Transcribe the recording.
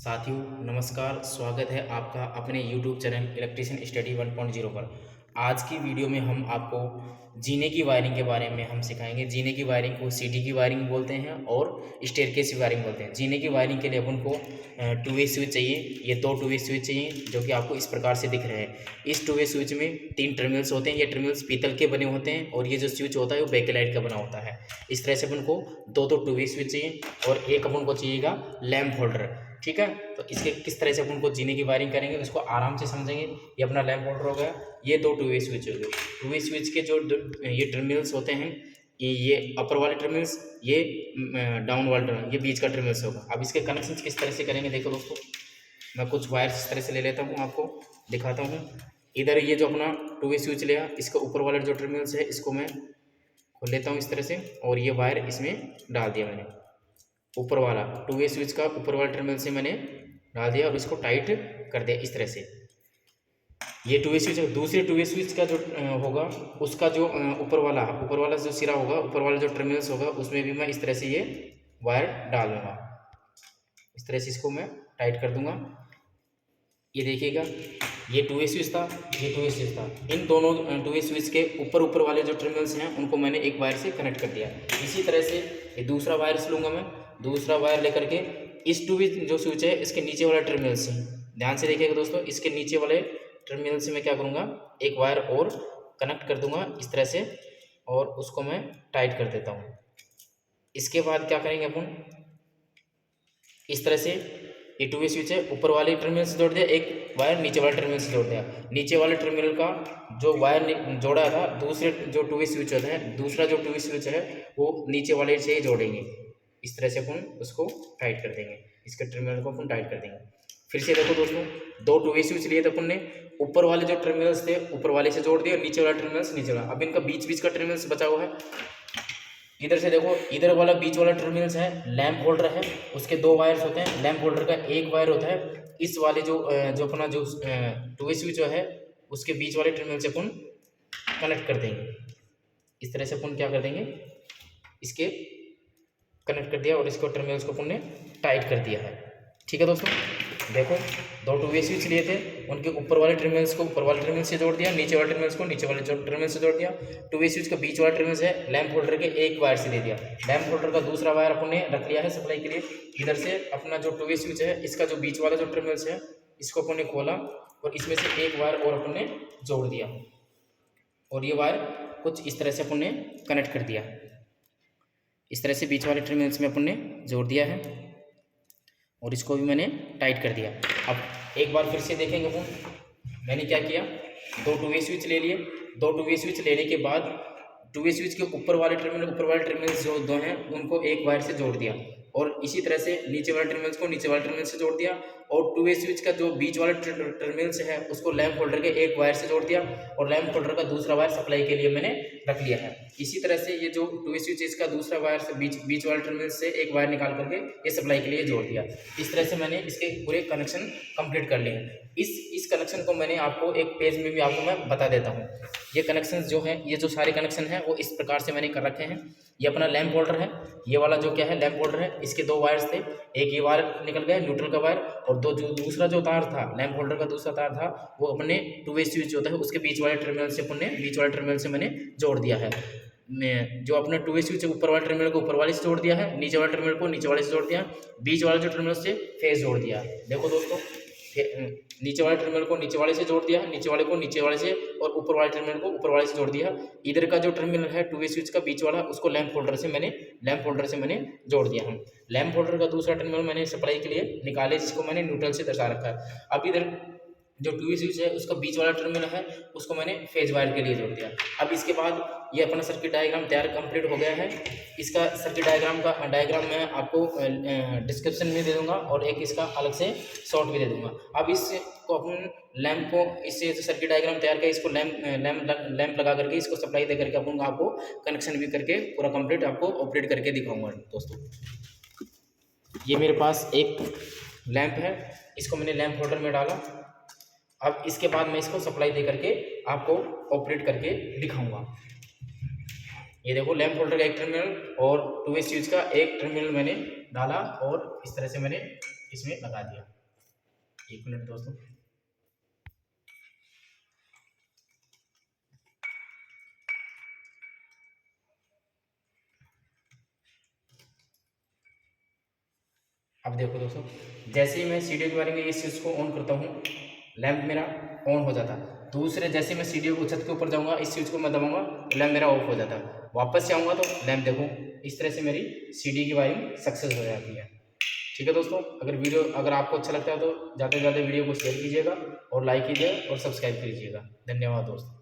साथियों नमस्कार, स्वागत है आपका अपने YouTube चैनल इलेक्ट्रिशियन स्टडी 1.0 पर। आज की वीडियो में हम आपको जीने की वायरिंग के बारे में हम सिखाएंगे। जीने की वायरिंग को सीढ़ी की वायरिंग बोलते हैं और स्टेयरकेस की वायरिंग बोलते हैं। जीने की वायरिंग के लिए अपन को टू वे स्विच चाहिए। ये दो टू वे स्विच चाहिए जो कि आपको इस प्रकार से दिख रहे हैं। इस टू वे स्विच में 3 टर्मिनल्स होते हैं। ये टर्मिनल्स पीतल के बने होते हैं और ये जो स्विच होता है वो बैकलाइट का बना होता है। इस तरह से अपन को दो टू वे स्विच चाहिए और एक अपन को चाहिएगा लैंप होल्डर। ठीक है, तो इसके किस तरह से अपन को जीने की वायरिंग करेंगे उसको आराम से समझेंगे। ये अपना लैंप होल्डर हो गया, ये दो टू वे स्विच हो गए। टू वे स्विच के जो ये टर्मिनल्स होते हैं, ये अपर वाले टर्मिनल्स, ये डाउन वाले टर्मिनल, ये बीच का टर्मिनल्स होगा। अब इसके कनेक्शन किस तरह से करेंगे देखो दोस्तों, मैं कुछ वायर्स इस तरह से ले लेता हूँ, आपको दिखाता हूँ। इधर ये जो अपना टू वे स्विच लिया, इसका ऊपर वाले जो टर्मिनल्स है इसको मैं खोल लेता हूँ इस तरह से, और ये वायर इसमें डाल दिया मैंने। ऊपर वाला टू वे स्विच का ऊपर वाला टर्मिनल से मैंने डाल दिया और इसको टाइट कर दिया इस तरह से। ये टू वे स्विच, दूसरे टू वे स्विच का जो होगा उसका जो ऊपर वाला जो सिरा होगा, ऊपर वाला जो टर्मिनल्स होगा उसमें भी मैं इस तरह से ये वायर डाल दूंगा। इस तरह से इसको मैं टाइट कर दूंगा। ये देखिएगा, ये टू वे स्विच था, ये टू वे स्विच था। इन दोनों टू वे स्विच के ऊपर वाले जो टर्मिनल्स हैं उनको मैंने एक वायर से कनेक्ट कर दिया। इसी तरह से ये दूसरा वायर से लूँगा मैं, दूसरा वायर लेकर के इस टू वे जो स्विच है इसके नीचे वाला टर्मिनल से, ध्यान से देखिएगा दोस्तों, इसके नीचे वाले टर्मिनल से मैं क्या करूँगा, एक वायर और कनेक्ट कर दूंगा इस तरह से, और उसको मैं टाइट कर देता हूँ। इसके बाद क्या करेंगे अपन, इस तरह से ये टू वे स्विच है, ऊपर वाले टर्मिनल से जोड़ दिया, एक वायर नीचे वाले टर्मिनल से जोड़ दिया। नीचे वाले टर्मिनल का जो वायर जोड़ा था दूसरे जो टू वे स्विच होता है, दूसरा जो टू वे स्विच है वो नीचे वाले से ही जोड़ेंगे। इस तरह से अपन उसको टाइट कर देंगे, इसके टर्मिनल को अपन टाइट कर देंगे। फिर से देखो दोस्तों, दो टू वे स्विच लिए थे अपन ने, ऊपर वाले जो टर्मिनल्स थे ऊपर वाले से जोड़ दिया, नीचे वाला टर्मिनल्स नीचे वाला। अब इनका बीच का टर्मिनल्स बचा हुआ है। इधर से देखो, इधर वाला बीच वाला टर्मिनल्स है, लैंप होल्डर है, उसके दो वायर्स होते हैं। लैंप होल्डर का एक वायर होता है इस वाले जो अपना जो टू वे स्विच है उसके बीच वाले टर्मिनल से अपन कनेक्ट कर देंगे। इस तरह से अपन क्या कर देंगे, इसके कनेक्ट कर दिया और इसको टर्मिनल्स को अपन ने टाइट कर दिया है। ठीक है दोस्तों, देखो दो टू वे स्विच लिए थे, उनके ऊपर वाले टर्मिनल्स को ऊपर वाले टर्मिनल से जोड़ दिया, नीचे वाले टर्मिनल्स को नीचे वाले टर्मिनल से जोड़ दिया। टू वे स्विच का बीच वाला टर्मिनल है लैंप होल्डर के एक वायर से दे दिया। लैंप होल्डर का दूसरा वायर अपन ने रख लिया है सप्लाई के लिए। इधर से अपना जो टू वे स्विच है इसका जो बीच वाला जो टर्मिनल्स है इसको अपन ने खोला और इसमें से एक वायर और अपन ने जोड़ दिया, और ये वायर कुछ इस तरह से अपन ने कनेक्ट कर दिया। इस तरह से बीच वाले टर्मिनल्स में अपन ने जोड़ दिया है और इसको भी मैंने टाइट कर दिया। अब एक बार फिर से देखेंगे अपन, मैंने क्या किया, दो टू वे स्विच ले लिए। दो टू वे स्विच लेने के बाद टू वे स्विच के ऊपर वाले टर्मिनल्स जो दो हैं उनको एक वायर से जोड़ दिया, और इसी तरह से नीचे वाले टर्मिनल्स को नीचे वाले टर्मिनल से जोड़ दिया, और टू वे स्विच का जो बीच वाला टर्मिनल्स है उसको लैंप होल्डर के एक वायर से जोड़ दिया, और लैंप होल्डर का दूसरा वायर सप्लाई के लिए मैंने रख लिया है। इसी तरह से ये जो टू वे स्विच इसका दूसरा वायर से बीच वाले टर्मिनल से एक वायर निकाल करके ये सप्लाई के लिए जोड़ दिया। इस तरह से मैंने इसके पूरे कनेक्शन कंप्लीट कर लिए। इस कनेक्शन को मैंने आपको एक पेज में भी आपको मैं बता देता हूँ। ये कनेक्शन जो है, ये जो सारे कनेक्शन हैं वो इस प्रकार से मैंने कर रखे हैं। ये अपना लैंप होल्डर है, ये वाला जो क्या है लैंप होल्डर है, इसके दो वायर्स थे, एक ये वायर निकल गया न्यूट्रल का वायर, और दूसरा जो तार था लैंप होल्डर का दूसरा तार था वो अपने टू वे स्विच होता है उसके बीच वाले टर्मिनल से अपन ने बीच वाले टर्मिनल से मैंने जोड़ दिया है। मैं जो अपने टू वे स्विच ऊपर वाले टर्मिनल को ऊपर वाले से जोड़ दिया है, नीचे वाले टर्मिनल को नीचे वाले से जोड़ दिया, बीच वाले जो टर्मिनल से फेस जोड़ दिया। देखो दोस्तों, नीचे वाले टर्मिनल को नीचे वाले से जोड़ दिया, नीचे वाले को नीचे वाले से, और ऊपर वाले टर्मिनल को ऊपर वाले से जोड़ दिया। इधर का जो टर्मिनल है टू वे स्विच का बीच वाला उसको लैंप होल्डर से मैंने जोड़ दिया है। लैंप होल्डर का दूसरा टर्मिनल मैंने सप्लाई के लिए निकाले, जिसको मैंने न्यूट्रल से दर्शा रखा है। अब इधर जो टू वे स्विच है उसका बीच वाला टर्मिनल है उसको मैंने फेज वायर के लिए जोड़ दिया। अब इसके बाद ये अपना सर्किट डायग्राम तैयार कंप्लीट हो गया है। इसका सर्किट डायग्राम मैं आपको डिस्क्रिप्शन में दे दूंगा, और एक इसका अलग से शॉर्ट भी दे दूंगा। अब इसको अपन लैंप को, इससे जो सर्किट डायग्राम तैयार किया इसको लैंप लगा करके इसको सप्लाई दे करके अपन आपको कनेक्शन भी करके पूरा कंप्लीट आपको ऑपरेट करके दिखाऊंगा दोस्तों। ये मेरे पास एक लैंप है, इसको मैंने लैंप होल्डर में डाला। अब इसके बाद मैं इसको सप्लाई दे करके आपको ऑपरेट करके दिखाऊंगा। ये देखो लैंप होल्डर का एक टर्मिनल और टू वे स्विच का एक टर्मिनल मैंने डाला और इस तरह से मैंने इसमें लगा दिया। एक मिनट दोस्तों। अब देखो दोस्तों, जैसे ही मैं सीढ़ी के बारे में इस चीज़ को ऑन करता हूँ, लैंप मेरा ऑन हो जाता है। दूसरे जैसे मैं सीढ़ी को छत के ऊपर जाऊँगा, इस स्विच को मैं दबाऊँगा तो लैंप मेरा ऑफ हो जाता है। वापस से आऊँगा तो लैंप देखो इस तरह से मेरी सीढ़ी की वायरिंग सक्सेस हो जाती है। ठीक है दोस्तों, अगर आपको अच्छा लगता है तो ज़्यादा से ज़्यादा वीडियो को शेयर कीजिएगा और लाइक कीजिएगा और सब्सक्राइब कीजिएगा। धन्यवाद दोस्तों।